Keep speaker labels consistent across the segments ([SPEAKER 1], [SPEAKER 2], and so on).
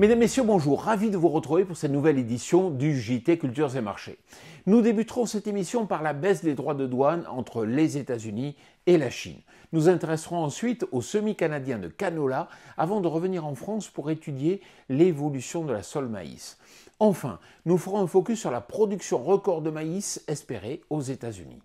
[SPEAKER 1] Mesdames, Messieurs, bonjour. Ravi de vous retrouver pour cette nouvelle édition du JT Cultures et Marchés. Nous débuterons cette émission par la baisse des droits de douane entre les États-Unis et la Chine. Nous intéresserons ensuite au semis canadien de canola avant de revenir en France pour étudier l'évolution de la sole maïs. Enfin, nous ferons un focus sur la production record de maïs espérée aux États-Unis.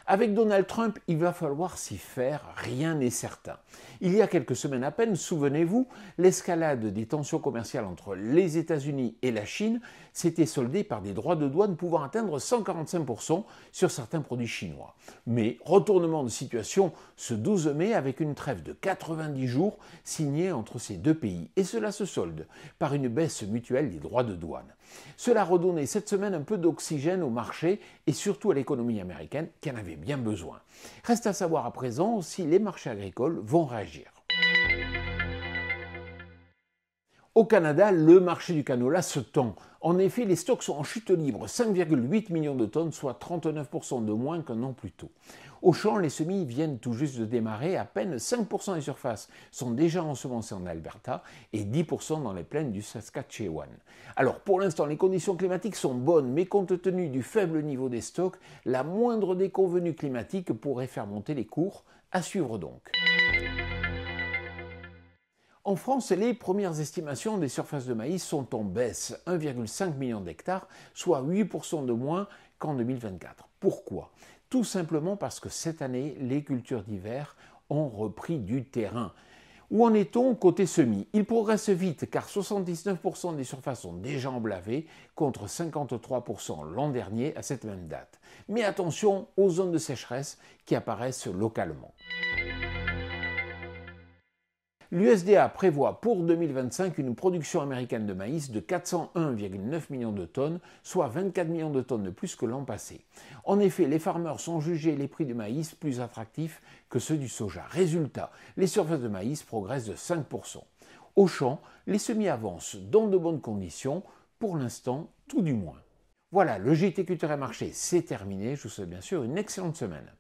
[SPEAKER 1] Avec Donald Trump, il va falloir s'y faire, rien n'est certain. Il y a quelques semaines à peine, souvenez-vous, l'escalade des tensions commerciales entre les États-Unis et la Chine s'était soldée par des droits de douane pouvant atteindre 145% sur certains produits chinois. Mais retournement de situation ce 12 mai avec une trêve de 90 jours signée entre ces deux pays, et cela se solde par une baisse mutuelle des droits de douane. Cela a redonné cette semaine un peu d'oxygène au marché et surtout à l'économie américaine qui en avait bien besoin. Reste à savoir à présent si les marchés agricoles vont réagir. Au Canada, le marché du canola se tend. En effet, les stocks sont en chute libre, 5,8 millions de tonnes, soit 39% de moins qu'un an plus tôt. Au champ, les semis viennent tout juste de démarrer, à peine 5% des surfaces sont déjà ensemencées en Alberta et 10% dans les plaines du Saskatchewan. Alors pour l'instant, les conditions climatiques sont bonnes, mais compte tenu du faible niveau des stocks, la moindre déconvenue climatique pourrait faire monter les cours, à suivre donc. En France, les premières estimations des surfaces de maïs sont en baisse, 1,5 million d'hectares, soit 8% de moins qu'en 2024. Pourquoi ? Tout simplement parce que cette année, les cultures d'hiver ont repris du terrain. Où en est-on côté semis ? Il progresse vite car 79% des surfaces sont déjà emblavées contre 53% l'an dernier à cette même date. Mais attention aux zones de sécheresse qui apparaissent localement. L'USDA prévoit pour 2025 une production américaine de maïs de 401,9 millions de tonnes, soit 24 millions de tonnes de plus que l'an passé. En effet, les farmers ont jugé les prix du maïs plus attractifs que ceux du soja. Résultat, les surfaces de maïs progressent de 5%. Au champ, les semis avancent dans de bonnes conditions, pour l'instant, tout du moins. Voilà, le JT Culture et Marché, c'est terminé. Je vous souhaite bien sûr une excellente semaine.